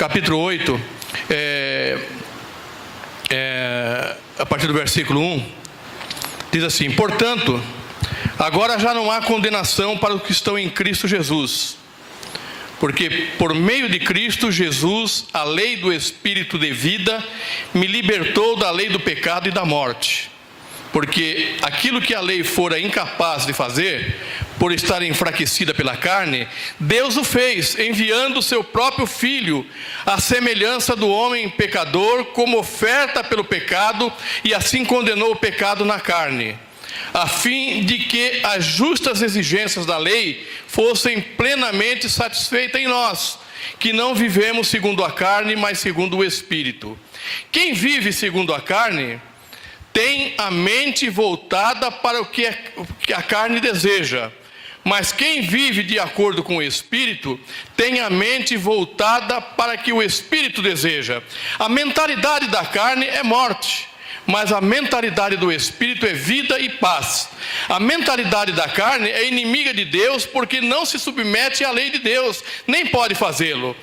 capítulo 8, a partir do versículo 1, diz assim: portanto, agora já não há condenação para os que estão em Cristo Jesus, porque por meio de Cristo Jesus, a lei do Espírito de vida me libertou da lei do pecado e da morte. Porque aquilo que a lei fora incapaz de fazer, por estar enfraquecida pela carne, Deus o fez, enviando o seu próprio Filho, à semelhança do homem pecador, como oferta pelo pecado, e assim condenou o pecado na carne, a fim de que as justas exigências da lei fossem plenamente satisfeitas em nós, que não vivemos segundo a carne, mas segundo o Espírito. Quem vive segundo a carne tem a mente voltada para o que a carne deseja, mas quem vive de acordo com o Espírito tem a mente voltada para o que o Espírito deseja. A mentalidade da carne é morte, mas a mentalidade do Espírito é vida e paz. A mentalidade da carne é inimiga de Deus, porque não se submete à lei de Deus, nem pode fazê-lo.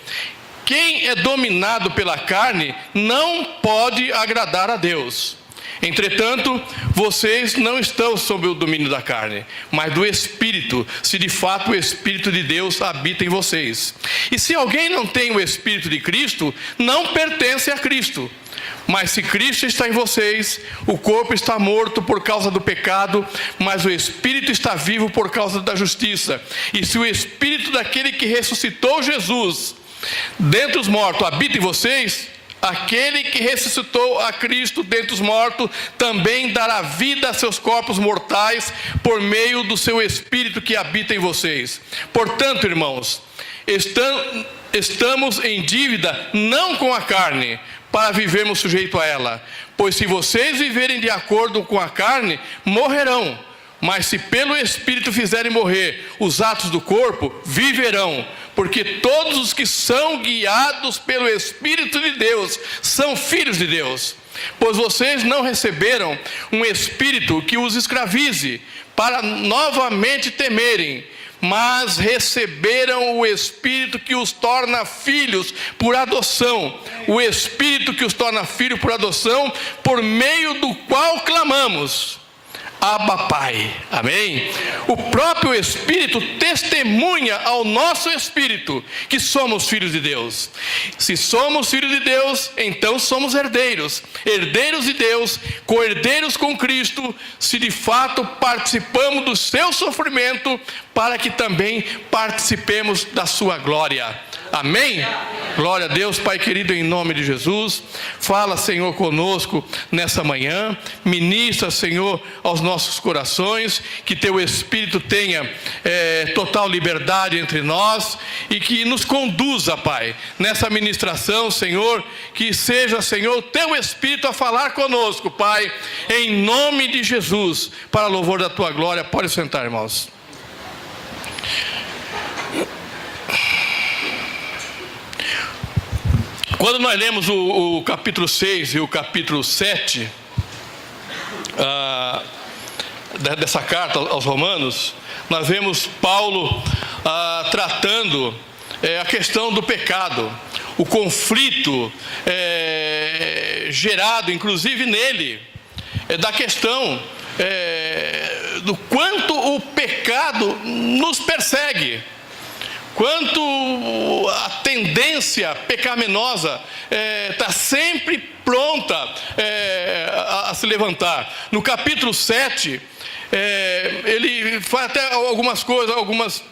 Quem é dominado pela carne não pode agradar a Deus. Entretanto, vocês não estão sob o domínio da carne, mas do Espírito, se de fato o Espírito de Deus habita em vocês. E se alguém não tem o Espírito de Cristo, não pertence a Cristo. Mas se Cristo está em vocês, o corpo está morto por causa do pecado, mas o Espírito está vivo por causa da justiça. E se o Espírito daquele que ressuscitou Jesus dentre os mortos habita em vocês, aquele que ressuscitou a Cristo dentre os mortos também dará vida a seus corpos mortais por meio do seu Espírito que habita em vocês. Portanto, irmãos, estamos em dívida não com a carne, para vivermos sujeito a ela. Pois se vocês viverem de acordo com a carne, morrerão. Mas se pelo Espírito fizerem morrer os atos do corpo, viverão. Porque todos os que são guiados pelo Espírito de Deus são filhos de Deus. Pois vocês não receberam um espírito que os escravize, para novamente temerem, mas receberam o Espírito que os torna filhos por adoção. O Espírito que os torna filhos por adoção, por meio do qual clamamos: Abba, Pai. Amém? O próprio Espírito testemunha ao nosso espírito que somos filhos de Deus. Se somos filhos de Deus, então somos herdeiros. Herdeiros de Deus, co-herdeiros com Cristo, se de fato participamos do seu sofrimento, para que também participemos da sua glória. Amém? Glória a Deus. Pai querido, em nome de Jesus, fala, Senhor, conosco nessa manhã. Ministra, Senhor, aos nossos corações, que teu Espírito tenha total liberdade entre nós, e que nos conduza, Pai, nessa ministração, Senhor, que seja, Senhor, teu Espírito a falar conosco, Pai, em nome de Jesus, para louvor da tua glória. Pode sentar, irmãos. Quando nós lemos o capítulo 6 e o capítulo 7 dessa carta aos Romanos, nós vemos Paulo tratando a questão do pecado, o conflito gerado inclusive nele, da questão do quanto o pecado nos persegue, quanto a tendência pecaminosa está sempre pronta a se levantar. No capítulo 7, ele faz até algumas coisas, algumas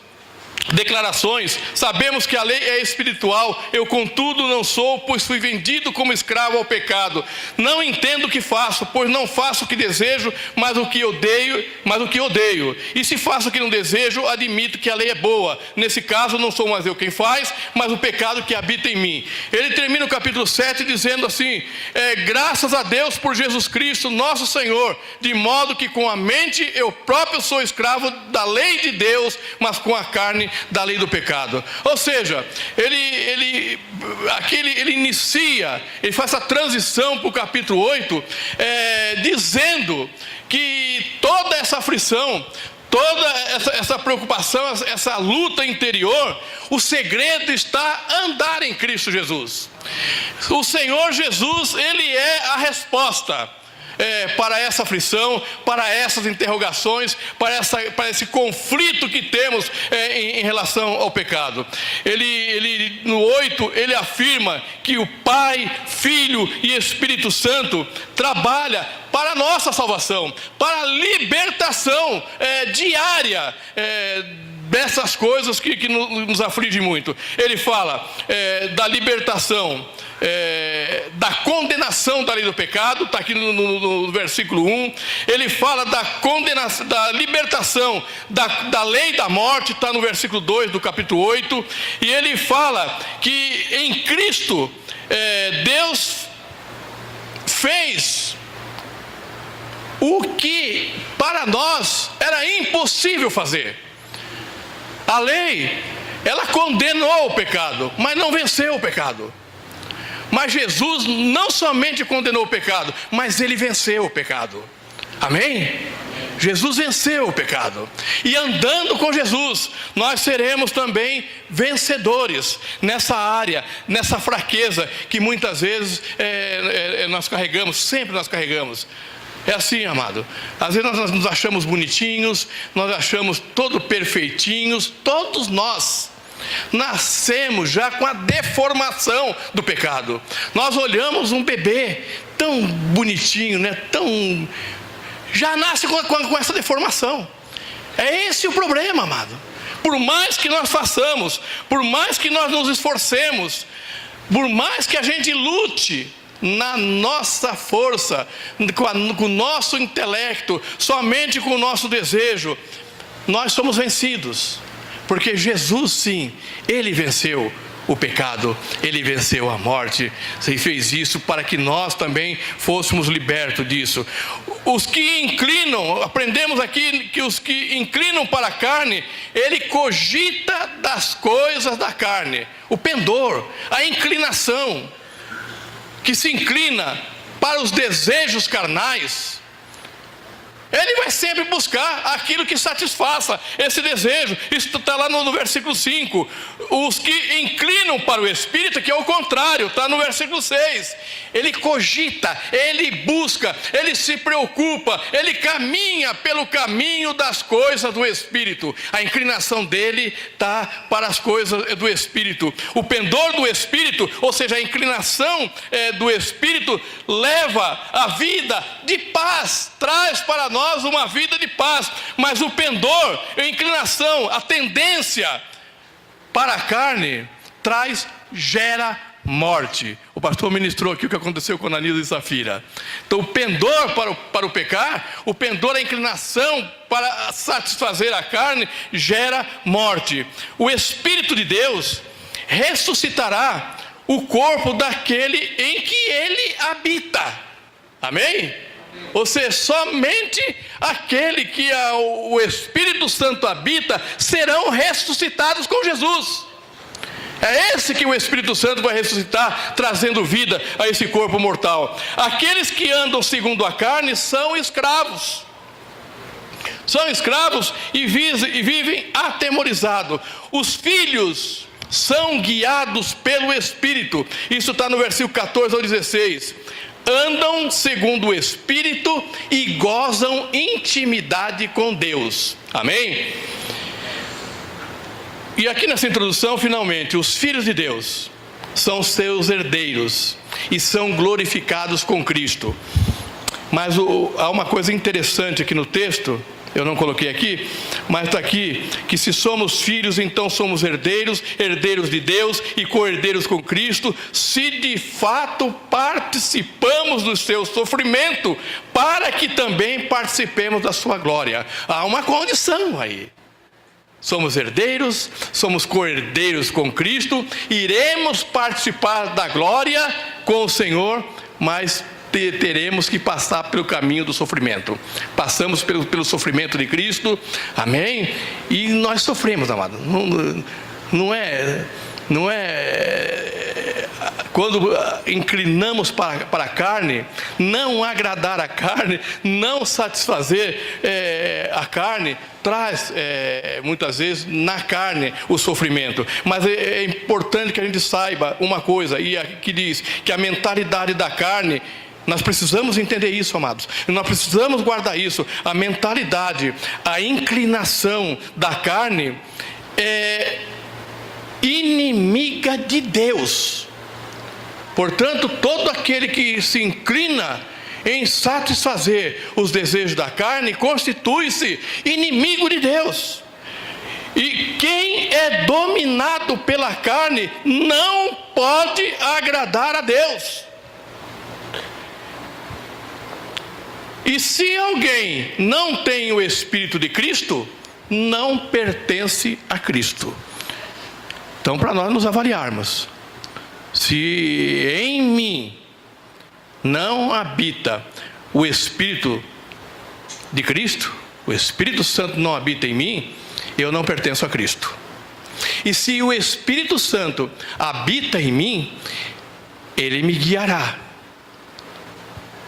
declarações. Sabemos que a lei é espiritual, eu contudo não sou, pois fui vendido como escravo ao pecado. Não entendo o que faço, pois não faço o que desejo, mas o que odeio. E se faço o que não desejo, admito que a lei é boa. Nesse caso não sou mais eu quem faz, mas o pecado que habita em mim. Ele termina o capítulo 7 dizendo assim: graças a Deus por Jesus Cristo nosso Senhor, de modo que com a mente eu próprio sou escravo da lei de Deus, mas com a carne da lei do pecado. Ou seja, ele inicia, ele faz essa transição para o capítulo 8, dizendo que toda essa aflição, toda essa preocupação, essa luta interior, o segredo está andar em Cristo Jesus. O Senhor Jesus, Ele é a resposta para essa aflição, para essas interrogações, para esse conflito que temos em relação ao pecado. Ele no 8, ele afirma que o Pai, Filho e Espírito Santo trabalha para a nossa salvação, para a libertação diária dessas coisas que nos afligem muito. Ele fala da libertação, da condenação da lei do pecado, está aqui no versículo 1. Ele fala da condenação, da libertação da lei da morte, está no versículo 2 do capítulo 8. E ele fala que em Cristo Deus fez o que para nós era impossível fazer. A lei, ela condenou o pecado, mas não venceu o pecado. Mas Jesus não somente condenou o pecado, mas Ele venceu o pecado. Amém? Jesus venceu o pecado. E andando com Jesus, nós seremos também vencedores nessa área, nessa fraqueza que muitas vezes nós carregamos, sempre nós carregamos. É assim, amado. Às vezes nós nos achamos bonitinhos, nós achamos todos perfeitinhos. Todos nós nascemos já com a deformação do pecado. Nós olhamos um bebê tão bonitinho, né? Já nasce com essa deformação. É esse o problema, amado. Por mais que nós façamos, por mais que nós nos esforcemos, por mais que a gente lute na nossa força, com o nosso intelecto, somente com o nosso desejo, nós somos vencidos. Porque Jesus, sim, Ele venceu o pecado, Ele venceu a morte, e fez isso para que nós também fôssemos libertos disso. Os que inclinam, aprendemos aqui que os que inclinam para a carne, ele cogita das coisas da carne. O pendor, a inclinação, que se inclina para os desejos carnais, ele vai sempre buscar aquilo que satisfaça esse desejo. Isso está lá no versículo 5. Os que inclinam para o Espírito, que é o contrário, está no versículo 6. Ele cogita, ele busca, ele se preocupa, ele caminha pelo caminho das coisas do Espírito. A inclinação dele está para as coisas do Espírito. O pendor do Espírito, ou seja, a inclinação do Espírito, leva a vida de paz, traz para nós uma vida de paz. Mas o pendor, a inclinação, a tendência para a carne gera morte. O pastor ministrou aqui o que aconteceu com Ananias e Safira. Então o pendor para o pecar, o pendor, a inclinação para satisfazer a carne, gera morte. O Espírito de Deus ressuscitará o corpo daquele em que ele habita. Amém? Ou seja, somente aquele que o Espírito Santo habita serão ressuscitados com Jesus. É esse que o Espírito Santo vai ressuscitar, trazendo vida a esse corpo mortal. Aqueles que andam segundo a carne são escravos. São escravos e vivem atemorizados. Os filhos são guiados pelo Espírito. Isso está no versículo 14 ao 16. Andam segundo o Espírito e gozam intimidade com Deus. Amém? E aqui nessa introdução, finalmente, os filhos de Deus são seus herdeiros e são glorificados com Cristo. Mas há uma coisa interessante aqui no texto, eu não coloquei aqui, mas está aqui, que se somos filhos, então somos herdeiros, herdeiros de Deus e co-herdeiros com Cristo, se de fato participamos do seu sofrimento, para que também participemos da sua glória. Há uma condição aí. Somos herdeiros, somos co-herdeiros com Cristo, iremos participar da glória com o Senhor, mas teremos que passar pelo caminho do sofrimento. Passamos pelo sofrimento de Cristo, amém? E nós sofremos, amado. Não é quando inclinamos para a carne, não agradar a carne, não satisfazer a carne, traz muitas vezes na carne o sofrimento. Mas é importante que a gente saiba uma coisa, e aqui diz que a mentalidade da carne, nós precisamos entender isso, amados. Nós precisamos guardar isso. A mentalidade, a inclinação da carne é inimiga de Deus. Portanto, todo aquele que se inclina em satisfazer os desejos da carne constitui-se inimigo de Deus. E quem é dominado pela carne não pode agradar a Deus. E se alguém não tem o Espírito de Cristo, não pertence a Cristo. Então, para nós nos avaliarmos, se em mim não habita o Espírito de Cristo, o Espírito Santo não habita em mim, eu não pertenço a Cristo. E se o Espírito Santo habita em mim, ele me guiará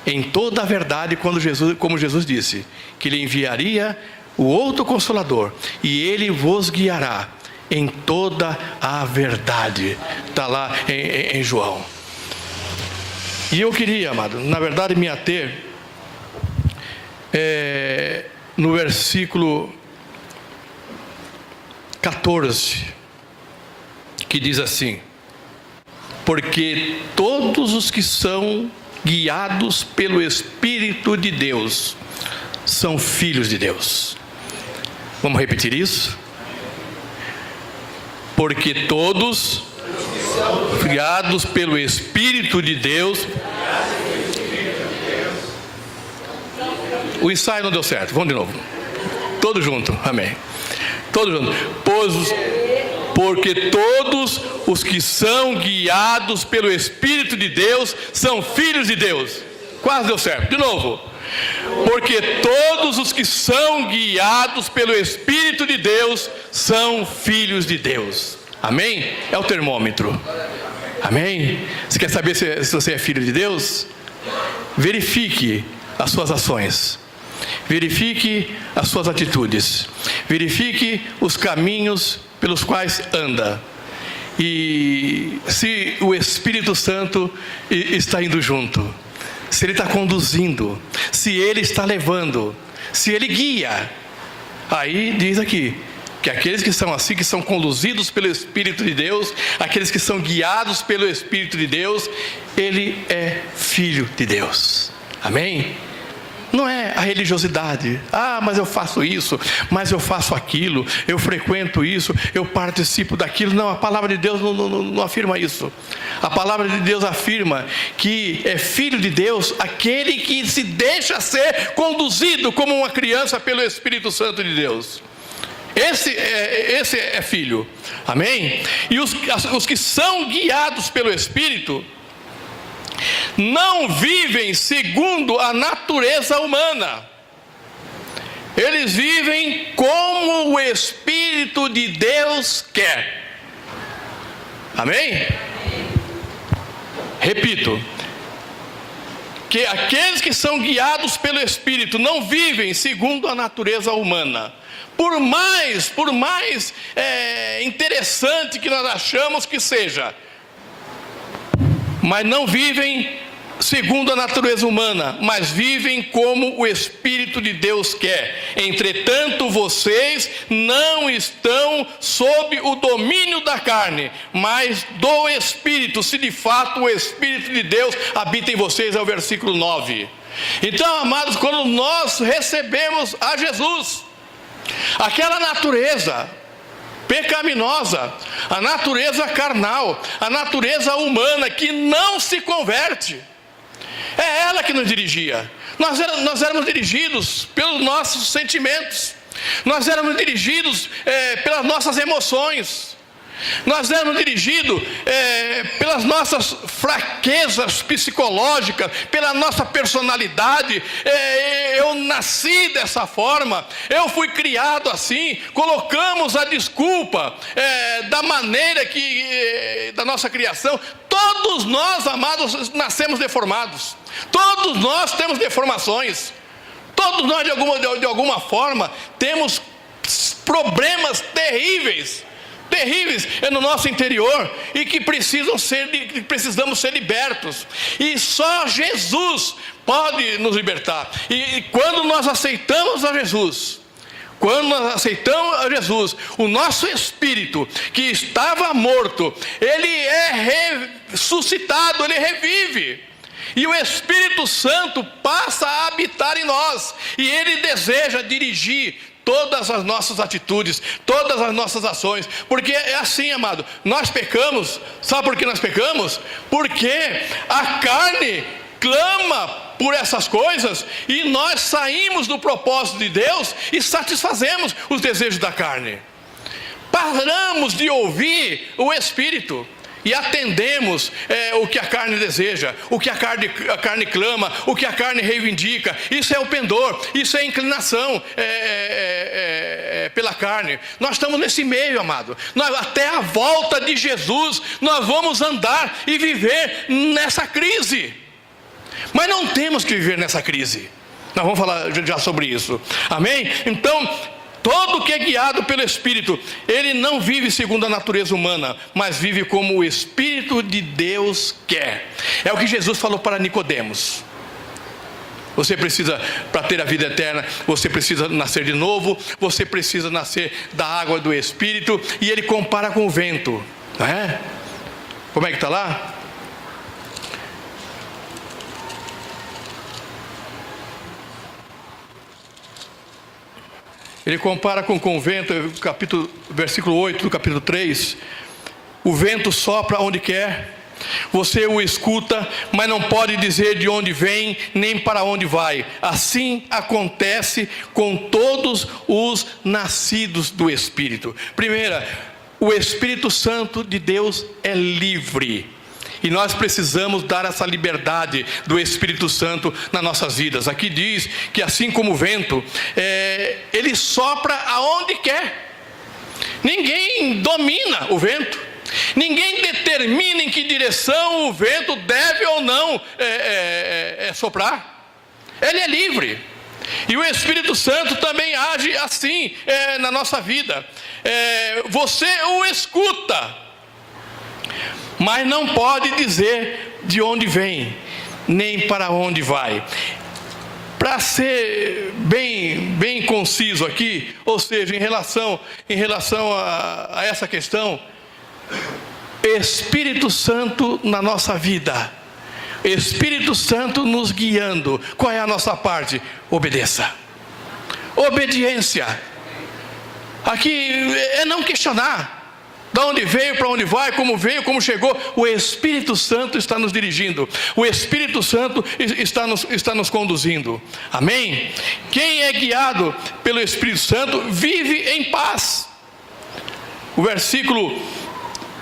em toda a verdade, como Jesus disse, que ele enviaria o outro Consolador, e ele vos guiará em toda a verdade. Está lá em João. E eu queria, amado, na verdade me ater no versículo 14, que diz assim: porque todos os que são guiados pelo Espírito de Deus são filhos de Deus. Vamos repetir isso? Porque todos guiados pelo Espírito de Deus. O ensaio não deu certo, vamos de novo. Todos juntos, amém. Todos juntos. Porque todos os que são guiados pelo Espírito de Deus são filhos de Deus. Quase deu certo. De novo. Porque todos os que são guiados pelo Espírito de Deus são filhos de Deus. Amém? É o termômetro. Amém? Você quer saber se você é filho de Deus? Verifique as suas ações. Verifique as suas atitudes. Verifique os caminhos pelos quais anda. E se o Espírito Santo está indo junto, se ele está conduzindo, se ele está levando, se ele guia, aí diz aqui que aqueles que são assim, que são conduzidos pelo Espírito de Deus, aqueles que são guiados pelo Espírito de Deus, ele é filho de Deus. Amém? Não é a religiosidade. Mas eu faço isso, mas eu faço aquilo, eu frequento isso, eu participo daquilo. Não, a palavra de Deus não afirma isso. A palavra de Deus afirma que é filho de Deus aquele que se deixa ser conduzido como uma criança pelo Espírito Santo de Deus. Esse é filho. Amém? E os que são guiados pelo Espírito não vivem segundo a natureza humana. Eles vivem como o Espírito de Deus quer. Amém? Repito, que aqueles que são guiados pelo Espírito não vivem segundo a natureza humana. Por mais interessante que nós achamos que seja, mas não vivem segundo a natureza humana, mas vivem como o Espírito de Deus quer. Entretanto, vocês não estão sob o domínio da carne, mas do Espírito, se de fato o Espírito de Deus habita em vocês, é o versículo 9. Então, amados, quando nós recebemos a Jesus, aquela natureza pecaminosa, a natureza carnal, a natureza humana que não se converte, é ela que nos dirigia. Nós éramos dirigidos pelos nossos sentimentos, nós éramos dirigidos pelas nossas emoções. Nós éramos dirigidos pelas nossas fraquezas psicológicas, pela nossa personalidade. Eu nasci dessa forma, eu fui criado assim. Colocamos a desculpa da maneira da nossa criação. Todos nós, amados, nascemos deformados. Todos nós temos deformações. Todos nós, de alguma forma, temos problemas terríveis no nosso interior, e que precisamos ser libertos, e só Jesus pode nos libertar. E quando nós aceitamos a Jesus, o nosso espírito, que estava morto, ele é ressuscitado, ele revive. E o Espírito Santo passa a habitar em nós, e ele deseja dirigir todas as nossas atitudes, todas as nossas ações. Porque é assim, amado, nós pecamos. Sabe por que nós pecamos? Porque a carne clama por essas coisas, e nós saímos do propósito de Deus e satisfazemos os desejos da carne. Paramos de ouvir o Espírito e atendemos o que a carne deseja, o que a carne clama, o que a carne reivindica. Isso é o pendor, isso é inclinação pela carne. Nós estamos nesse meio, amado. Até a volta de Jesus, nós vamos andar e viver nessa crise. Mas não temos que viver nessa crise. Nós vamos falar já sobre isso. Amém? Então, todo que é guiado pelo Espírito, ele não vive segundo a natureza humana, mas vive como o Espírito de Deus quer. É o que Jesus falou para Nicodemos. Você precisa, para ter a vida eterna, você precisa nascer de novo, você precisa nascer da água do Espírito. E ele compara com o vento, não é? Como é que está lá? Ele compara com o vento, versículo 8 do capítulo 3. O vento sopra onde quer, você o escuta, mas não pode dizer de onde vem, nem para onde vai. Assim acontece com todos os nascidos do Espírito. Primeira, o Espírito Santo de Deus é livre. E nós precisamos dar essa liberdade do Espírito Santo nas nossas vidas. Aqui diz que assim como o vento, ele sopra aonde quer. Ninguém domina o vento. Ninguém determina em que direção o vento deve ou não soprar. Ele é livre. E o Espírito Santo também age assim na nossa vida. Você o escuta, mas não pode dizer de onde vem, nem para onde vai. Para ser bem conciso aqui, ou seja, em relação a essa questão, Espírito Santo na nossa vida, Espírito Santo nos guiando. Qual é a nossa parte? Obedeça. Obediência. Aqui é não questionar. De onde veio, para onde vai, como veio, como chegou. O Espírito Santo está nos dirigindo. O Espírito Santo está nos conduzindo. Amém? Quem é guiado pelo Espírito Santo vive em paz. O versículo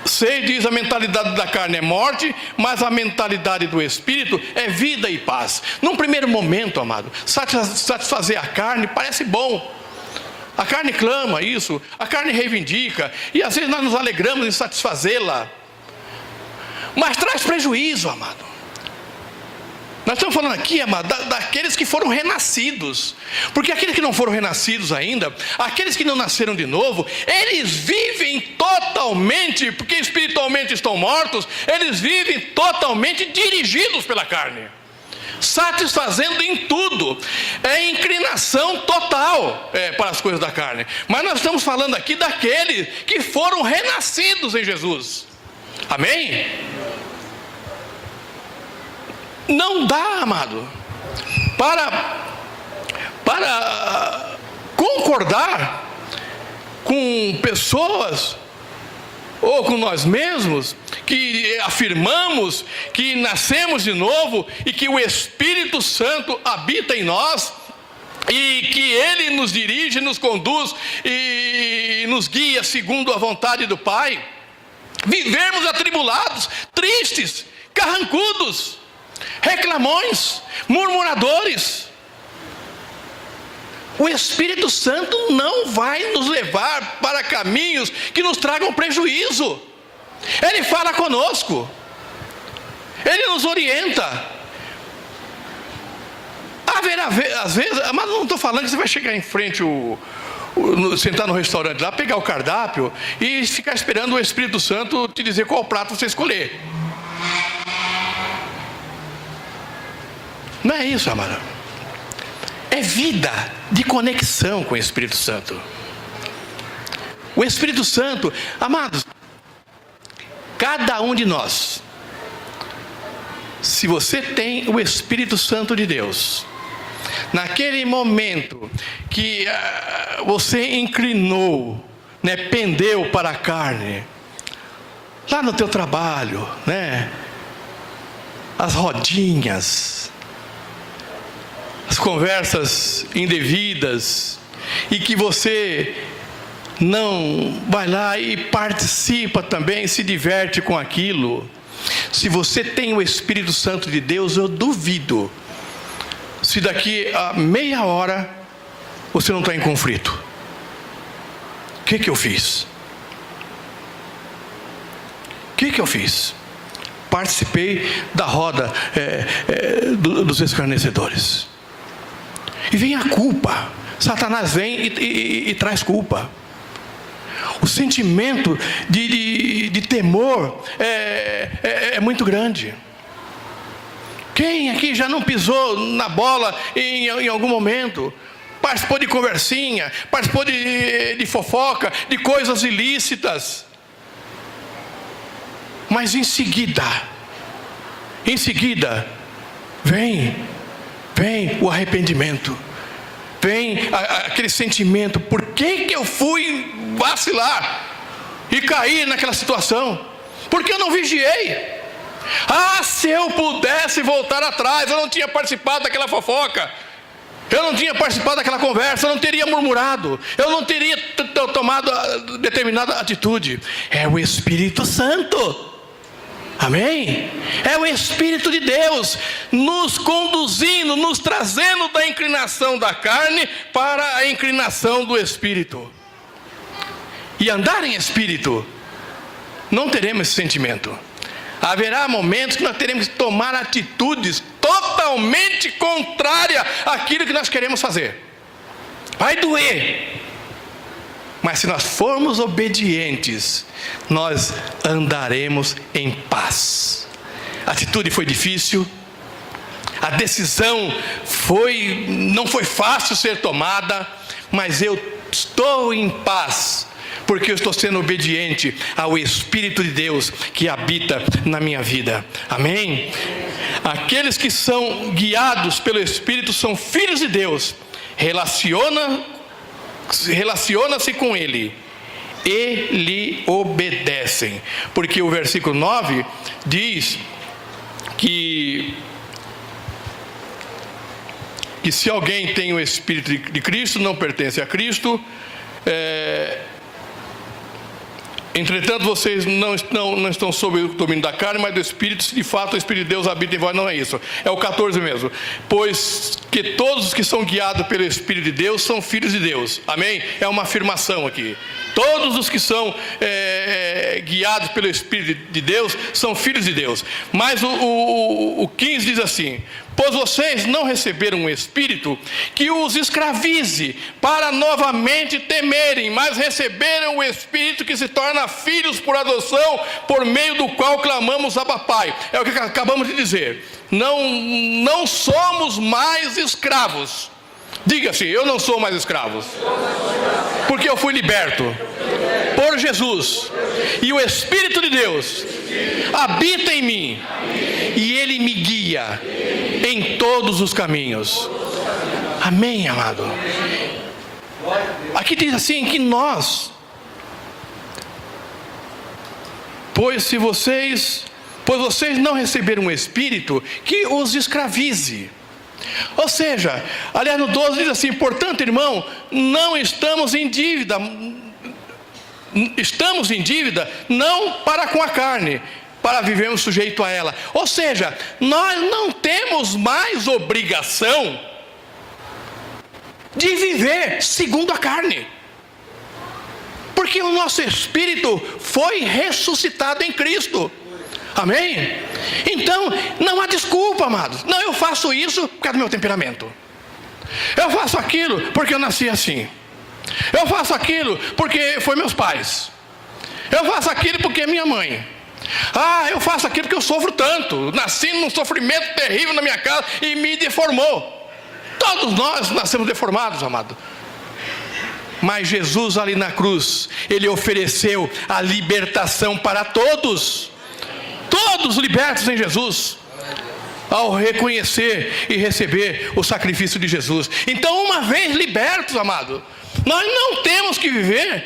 6 diz: a mentalidade da carne é morte, mas a mentalidade do Espírito é vida e paz. Num primeiro momento, amado, satisfazer a carne parece bom. A carne clama isso, a carne reivindica, e às vezes nós nos alegramos em satisfazê-la, mas traz prejuízo, amado. Nós estamos falando aqui, amado, daqueles que foram renascidos, porque aqueles que não foram renascidos ainda, aqueles que não nasceram de novo, eles vivem totalmente, porque espiritualmente estão mortos, eles vivem totalmente dirigidos pela carne, satisfazendo em tudo, inclinação total para as coisas da carne. Mas nós estamos falando aqui daqueles que foram renascidos em Jesus. Amém? Não dá, amado, para concordar com pessoas ou com nós mesmos, que afirmamos que nascemos de novo e que o Espírito Santo habita em nós, e que Ele nos dirige, nos conduz e nos guia segundo a vontade do Pai. vivermos atribulados, tristes, carrancudos, reclamões, murmuradores. O Espírito Santo não vai nos levar para caminhos que nos tragam prejuízo. Ele fala conosco, Ele nos orienta. Haverá, às vezes, mas não estou falando que você vai chegar em frente, sentar no restaurante lá, pegar o cardápio e ficar esperando o Espírito Santo te dizer qual prato você escolher. Não é isso, amado. É vida de conexão com o Espírito Santo. O Espírito Santo, amados, cada um de nós, se você tem o Espírito Santo de Deus, naquele momento que você inclinou, né, pendeu para a carne, lá no teu trabalho, né, as rodinhas, as conversas indevidas, e que você não vai lá e participa também, se diverte com aquilo. Se você tem o Espírito Santo de Deus, eu duvido se daqui a meia hora você não está em conflito. O que eu fiz? O que eu fiz? Participei da roda dos escarnecedores. E vem a culpa. Satanás vem e traz culpa. O sentimento de temor é muito grande. Quem aqui já não pisou na bola em algum momento? Participou de conversinha, participou de fofoca, de coisas ilícitas. Mas em seguida, vem o arrependimento. Vem aquele sentimento: por que eu fui vacilar e cair naquela situação? Porque eu não vigiei. Se eu pudesse voltar atrás, eu não tinha participado daquela fofoca, eu não tinha participado daquela conversa, eu não teria murmurado, eu não teria tomado determinada atitude. É o Espírito Santo. Amém? É o Espírito de Deus nos conduzindo, nos trazendo da inclinação da carne para a inclinação do Espírito. E andar em Espírito, não teremos esse sentimento. Haverá momentos que nós teremos que tomar atitudes totalmente contrárias àquilo que nós queremos fazer. Vai doer. Mas se nós formos obedientes, nós andaremos em paz. A atitude foi difícil, a decisão não foi fácil ser tomada, mas eu estou em paz, porque eu estou sendo obediente ao Espírito de Deus que habita na minha vida. Amém? Aqueles que são guiados pelo Espírito são filhos de Deus. Relaciona-se com Ele e lhe obedecem, porque o versículo 9 diz que se alguém tem o Espírito de Cristo, não pertence a Cristo. Entretanto, vocês não estão sob o domínio da carne, mas do Espírito. Se de fato o Espírito de Deus habita em vós. Não é isso, é o 14 mesmo. Pois que todos os que são guiados pelo Espírito de Deus são filhos de Deus. Amém? É uma afirmação aqui. Todos os que são guiados pelo Espírito de Deus são filhos de Deus. Mas o 15 diz assim: pois vocês não receberam um Espírito que os escravize para novamente temerem, mas receberam o Espírito que se torna filhos por adoção, por meio do qual clamamos Abba Pai. É o que acabamos de dizer. Não somos mais escravos. Diga-se: eu não sou mais escravo, porque eu fui liberto por Jesus, e o Espírito de Deus habita em mim, e Ele me guia em todos os caminhos. Amém, amado? Aqui diz assim que nós, pois vocês não receberam um Espírito que os escravize. Ou seja, aliás, no 12 diz assim: portanto, irmão, não estamos em dívida, estamos em dívida não para com a carne, para vivermos sujeito a ela. Ou seja, nós não temos mais obrigação de viver segundo a carne, porque o nosso espírito foi ressuscitado em Cristo. Amém? Então, não há desculpa, amados. Não, eu faço isso por causa do meu temperamento. Eu faço aquilo porque eu nasci assim. Eu faço aquilo porque foi meus pais. Eu faço aquilo porque é minha mãe. Eu faço aquilo porque eu sofro tanto. Nasci num sofrimento terrível na minha casa e me deformou. Todos nós nascemos deformados, amado. Mas Jesus ali na cruz, Ele ofereceu a libertação para todos. Todos libertos em Jesus, ao reconhecer e receber o sacrifício de Jesus. Então, uma vez libertos, amado, nós não temos que viver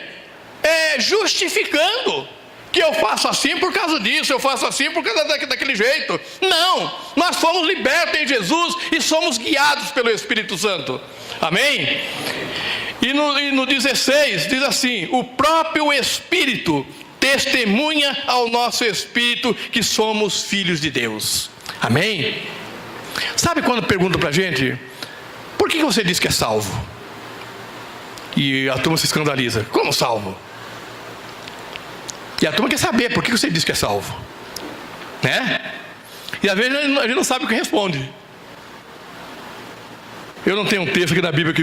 justificando que eu faço assim por causa disso, eu faço assim por causa daquele jeito. Não, nós fomos libertos em Jesus e somos guiados pelo Espírito Santo. Amém? E no 16 diz assim: o próprio Espírito testemunha ao nosso espírito que somos filhos de Deus. Amém? Sabe quando perguntam pra gente: por que você diz que é salvo? E a turma se escandaliza: como salvo? E a turma quer saber por que você diz que é salvo, né? E às vezes a gente não sabe o que responde. Eu não tenho um texto aqui na Bíblia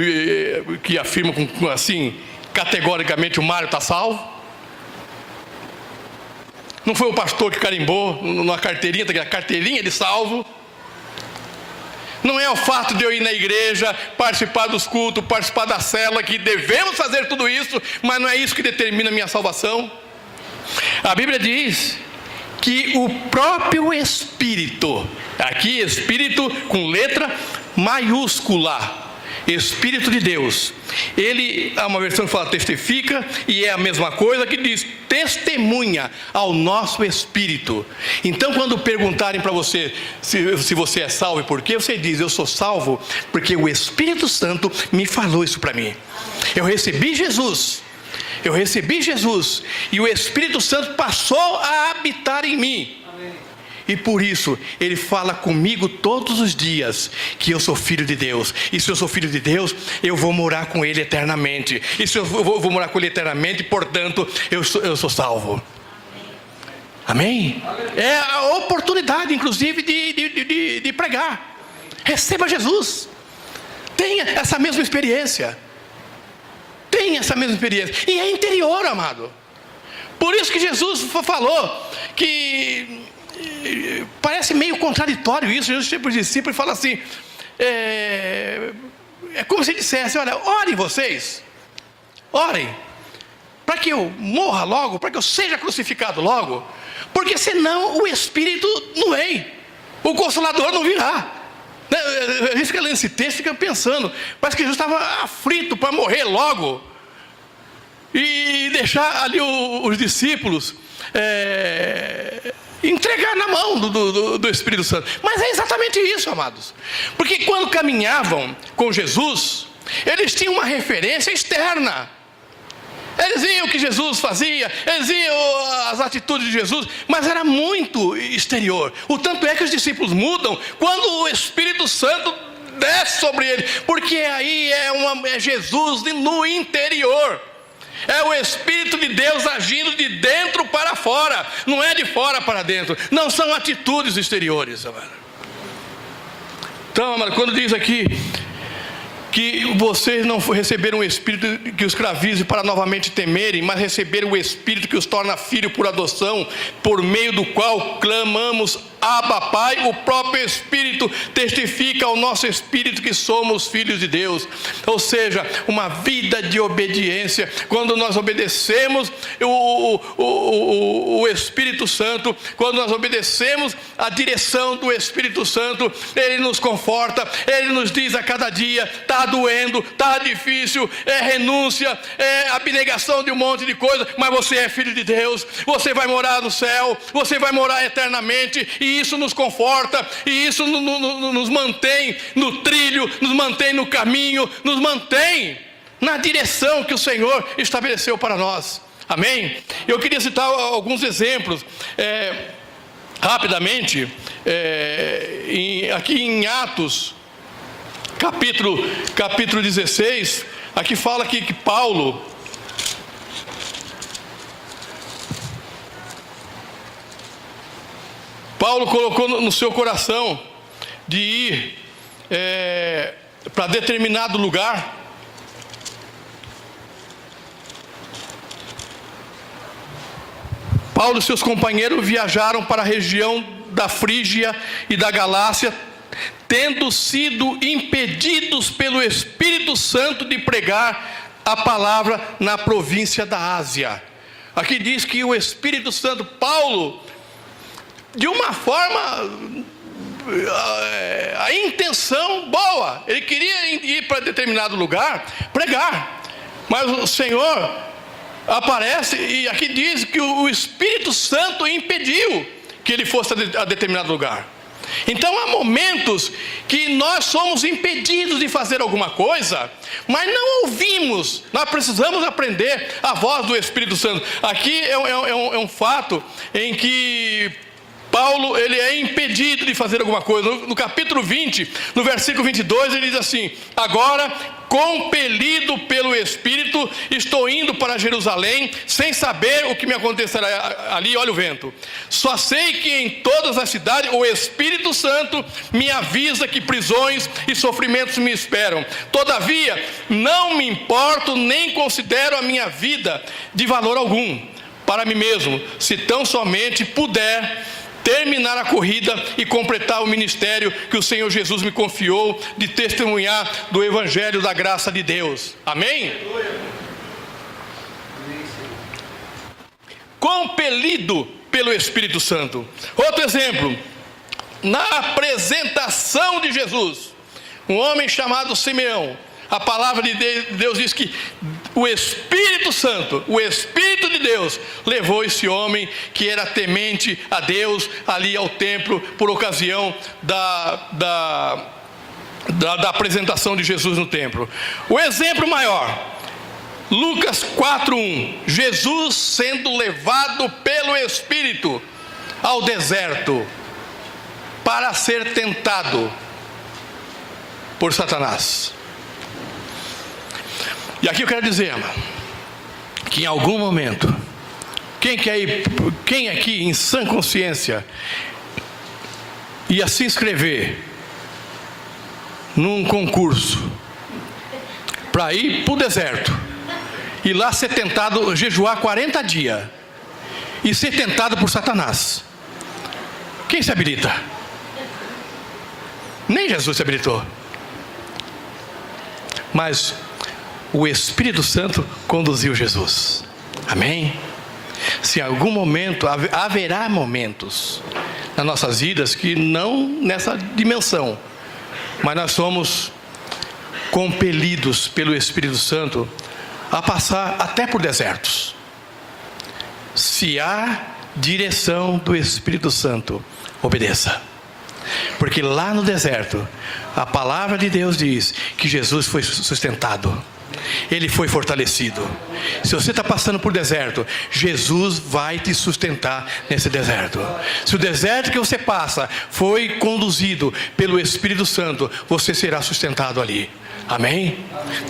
que afirma assim, categoricamente, o Mário está salvo. Não foi o pastor que carimbou na carteirinha, a carteirinha de salvo. Não é o fato de eu ir na igreja, participar dos cultos, participar da célula, que devemos fazer tudo isso, mas não é isso que determina a minha salvação. A Bíblia diz que o próprio Espírito, aqui Espírito com letra maiúscula, Espírito de Deus, ele, há uma versão que fala testifica, e é a mesma coisa que diz testemunha ao nosso espírito. Então, quando perguntarem para você se você é salvo e por quê, você diz: eu sou salvo porque o Espírito Santo me falou isso para mim. Eu recebi Jesus e o Espírito Santo passou a habitar em mim. E por isso, Ele fala comigo todos os dias que eu sou filho de Deus. E se eu sou filho de Deus, eu vou morar com Ele eternamente. E se eu vou morar com Ele eternamente, portanto, eu sou salvo. Amém? É a oportunidade, inclusive, de pregar. Receba Jesus. Tenha essa mesma experiência. E é interior, amado. Por isso que Jesus falou que... parece meio contraditório isso. Jesus chega para os discípulos e fala assim: é como se dissesse: olha, orem vocês, orem para que eu morra logo, para que eu seja crucificado logo, porque senão o Espírito não vem, o Consolador não virá. A gente fica lendo esse texto e fica pensando, parece que Jesus estava aflito para morrer logo e deixar ali os discípulos entregar na mão do Espírito Santo. Mas é exatamente isso, amados. Porque quando caminhavam com Jesus, eles tinham uma referência externa. Eles viam o que Jesus fazia, eles viam as atitudes de Jesus, mas era muito exterior. O tanto é que os discípulos mudam quando o Espírito Santo desce sobre eles, porque aí é Jesus no interior. É o Espírito de Deus agindo de dentro para fora, não é de fora para dentro. Não são atitudes exteriores, amado. Então, amado, quando diz aqui que vocês não receberam o Espírito que os escravize para novamente temerem, mas receberam o Espírito que os torna filho por adoção, por meio do qual clamamos: Abba, Pai. O próprio Espírito testifica ao nosso espírito que somos filhos de Deus. Ou seja, uma vida de obediência. Quando nós obedecemos o Espírito Santo, quando nós obedecemos a direção do Espírito Santo, Ele nos conforta, Ele nos diz a cada dia: está doendo, está difícil, é renúncia, é abnegação de um monte de coisa, mas você é filho de Deus, você vai morar no céu, você vai morar eternamente. E isso nos conforta, e isso nos mantém no trilho, nos mantém no caminho, nos mantém na direção que o Senhor estabeleceu para nós. Amém? Eu queria citar alguns exemplos, rapidamente, aqui em Atos, capítulo 16, aqui fala que Paulo colocou no seu coração de ir para determinado lugar. Paulo e seus companheiros viajaram para a região da Frígia e da Galácia, tendo sido impedidos pelo Espírito Santo de pregar a palavra na província da Ásia. Aqui diz que o Espírito Santo, Paulo, de uma forma, a intenção boa, ele queria ir para determinado lugar, pregar, mas o Senhor aparece e aqui diz que o Espírito Santo impediu que ele fosse a determinado lugar. Então há momentos que nós somos impedidos de fazer alguma coisa, mas não ouvimos. Nós precisamos aprender a voz do Espírito Santo. Aqui é um fato em que Paulo, ele é impedido de fazer alguma coisa. No capítulo 20, no versículo 22, ele diz assim: agora, compelido pelo Espírito, estou indo para Jerusalém, sem saber o que me acontecerá ali. Olha o vento. Só sei que em todas as cidades o Espírito Santo me avisa que prisões e sofrimentos me esperam. Todavia, não me importo nem considero a minha vida de valor algum para mim mesmo, se tão somente puder terminar a corrida e completar o ministério que o Senhor Jesus me confiou de testemunhar do Evangelho da graça de Deus. Amém? Compelido pelo Espírito Santo. Outro exemplo, na apresentação de Jesus, um homem chamado Simeão, a palavra de Deus diz que o Espírito Santo, o Espírito de Deus, levou esse homem que era temente a Deus ali ao templo por ocasião da apresentação de Jesus no templo. O exemplo maior, Lucas 4:1, Jesus sendo levado pelo Espírito ao deserto para ser tentado por Satanás. E aqui eu quero dizer, que em algum momento, quem aqui em sã consciência ia se inscrever num concurso para ir para o deserto e lá ser tentado, jejuar 40 dias e ser tentado por Satanás? Quem se habilita? Nem Jesus se habilitou. Mas o Espírito Santo conduziu Jesus. Amém? Se em algum momento, haverá momentos nas nossas vidas que não nessa dimensão, mas nós somos compelidos pelo Espírito Santo a passar até por desertos. Se há direção do Espírito Santo, obedeça. Porque lá no deserto, a palavra de Deus diz que Jesus foi sustentado. Ele foi fortalecido. Se você está passando por deserto, Jesus vai te sustentar nesse deserto. Se o deserto que você passa foi conduzido pelo Espírito Santo, você será sustentado ali. Amém?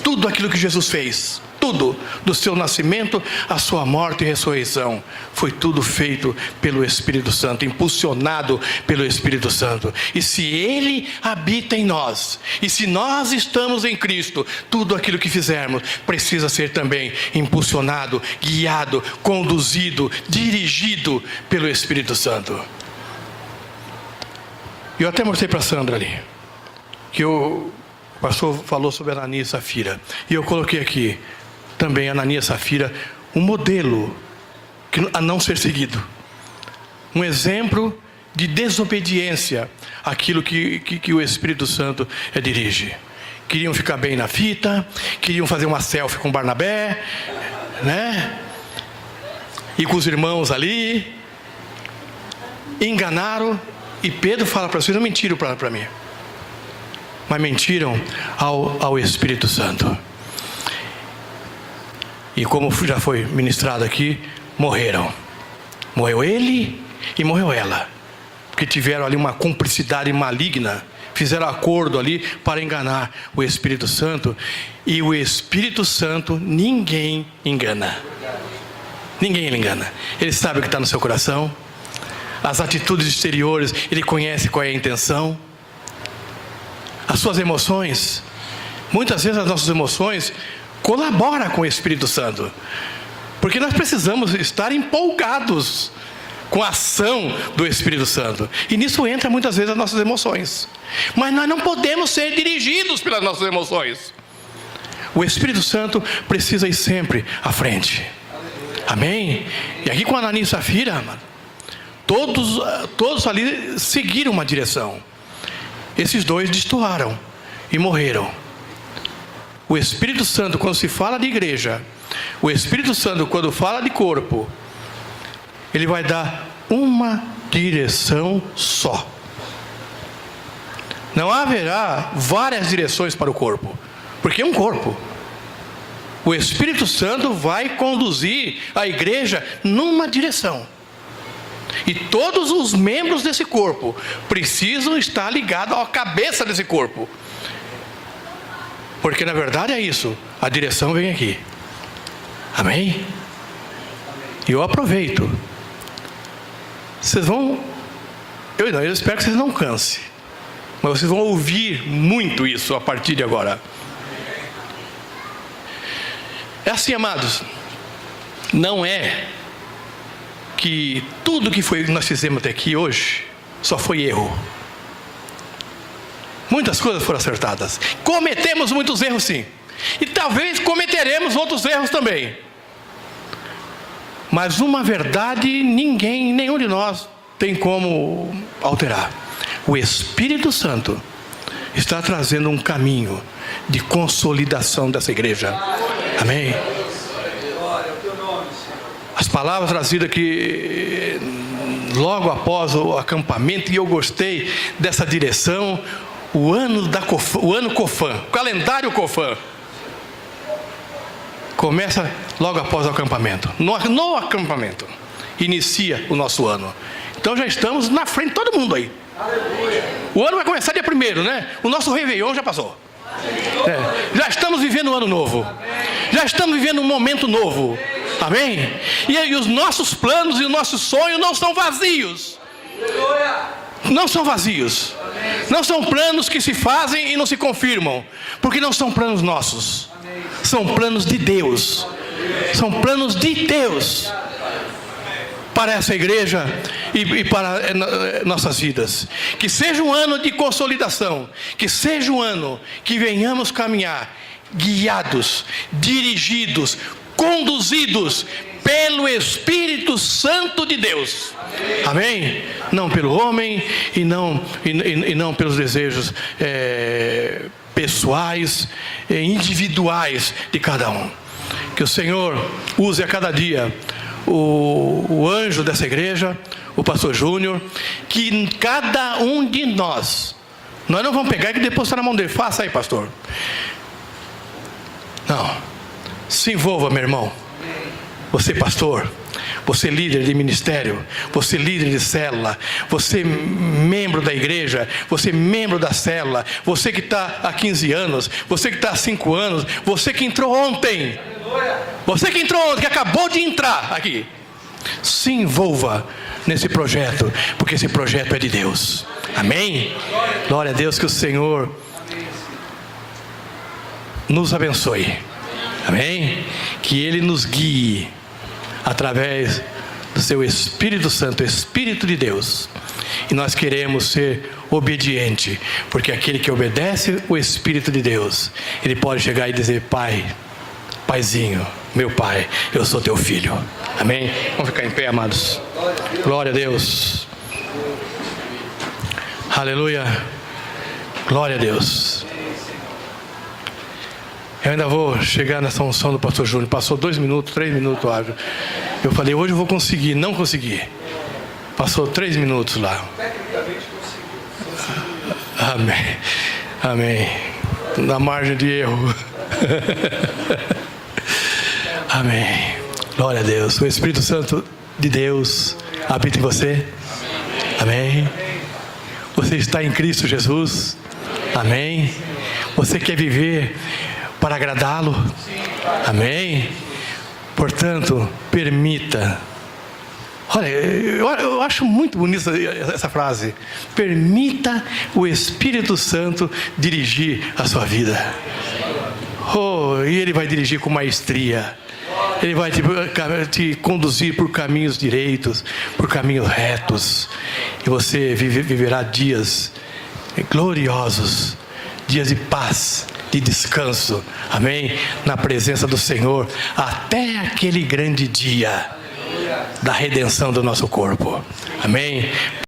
Tudo aquilo que Jesus fez, tudo, do seu nascimento à sua morte e ressurreição, foi tudo feito pelo Espírito Santo, impulsionado pelo Espírito Santo. E se Ele habita em nós, e se nós estamos em Cristo, tudo aquilo que fizermos precisa ser também impulsionado, guiado, conduzido, dirigido pelo Espírito Santo. Eu até mostrei para a Sandra ali, que o pastor falou sobre Ananias e Safira, e eu coloquei aqui também Ananias e Safira, um modelo a não ser seguido, um exemplo de desobediência àquilo que o Espírito Santo dirige. Queriam ficar bem na fita, queriam fazer uma selfie com Barnabé, né? E com os irmãos ali, enganaram, e Pedro fala para vocês: não mentiram para mim, mas mentiram ao Espírito Santo. E como já foi ministrado aqui, morreram. Morreu ele e morreu ela. Porque tiveram ali uma cumplicidade maligna. Fizeram acordo ali para enganar o Espírito Santo. E o Espírito Santo ninguém engana. Ninguém ele engana. Ele sabe o que está no seu coração. As atitudes exteriores, ele conhece qual é a intenção. As suas emoções. Muitas vezes as nossas emoções colaboram com o Espírito Santo. Porque nós precisamos estar empolgados com a ação do Espírito Santo. E nisso entra muitas vezes as nossas emoções. Mas nós não podemos ser dirigidos pelas nossas emoções. O Espírito Santo precisa ir sempre à frente. Amém? E aqui com Ananias e Safira, mano, todos ali seguiram uma direção. Esses dois destoaram e morreram. O Espírito Santo, quando se fala de igreja, o Espírito Santo, quando fala de corpo, ele vai dar uma direção só. Não haverá várias direções para o corpo, porque é um corpo. O Espírito Santo vai conduzir a igreja numa direção. E todos os membros desse corpo precisam estar ligados à cabeça desse corpo. Porque na verdade é isso, a direção vem aqui. Amém? E eu aproveito. Vocês vão... Eu espero que vocês não cansem. Mas vocês vão ouvir muito isso a partir de agora. É assim, amados. Não é que tudo que nós fizemos até aqui hoje só foi erro. Muitas coisas foram acertadas. Cometemos muitos erros, sim. E talvez cometeremos outros erros também. Mas uma verdade nenhum de nós tem como alterar. O Espírito Santo está trazendo um caminho de consolidação dessa igreja. Amém? As palavras trazidas aqui logo após o acampamento, e eu gostei dessa direção. O ano Cofã, o calendário Cofã começa logo após o acampamento. No acampamento inicia o nosso ano. Então já estamos na frente de todo mundo aí. O ano vai começar dia 1º, né? O nosso Réveillon já passou. Já estamos vivendo um ano novo. Já estamos vivendo um momento novo. Amém? E os nossos planos e os nossos sonhos não são vazios. Não são vazios. Não são planos que se fazem e não se confirmam. Porque não são planos nossos. São planos de Deus. São planos de Deus para essa igreja e para nossas vidas. Que seja um ano de consolidação. Que seja um ano que venhamos caminhar guiados, dirigidos, conduzidos pelo Espírito Santo de Deus. Amém? Não pelo homem e não pelos desejos pessoais, individuais de cada um. Que o Senhor use a cada dia o anjo dessa igreja, o pastor Júnior, que cada um de nós não vamos pegar e depositar na mão dele. Faça aí, pastor. Não. Se envolva, meu irmão. Você pastor, você líder de ministério, você líder de célula, você membro da igreja, você membro da célula, você que está há 15 anos, você que está há 5 anos, você que entrou ontem, que acabou de entrar aqui, se envolva nesse projeto, porque esse projeto é de Deus. Amém? Glória a Deus, que o Senhor nos abençoe. Amém? Que Ele nos guie através do seu Espírito Santo, Espírito de Deus. E nós queremos ser obedientes, porque aquele que obedece o Espírito de Deus, ele pode chegar e dizer: Pai, Paizinho, meu Pai, eu sou teu filho. Amém? Vamos ficar em pé, amados. Glória a Deus. Aleluia. Glória a Deus. Eu ainda vou chegar nessa unção do pastor Júnior. Passou 2 minutos, 3 minutos, eu acho. Eu falei, hoje eu vou conseguir. Não consegui. Passou 3 minutos lá. Amém. Amém. Na margem de erro. Amém. Glória a Deus. O Espírito Santo de Deus habita em você. Amém. Você está em Cristo Jesus. Amém. Você quer viver para agradá-lo. Amém. Portanto, permita. Olha, eu acho muito bonita essa frase. Permita o Espírito Santo dirigir a sua vida. Oh, e Ele vai dirigir com maestria. Ele vai te conduzir por caminhos direitos, por caminhos retos. E você viverá dias gloriosos, dias de paz, de descanso. Amém? Na presença do Senhor, até aquele grande dia da redenção do nosso corpo. Amém?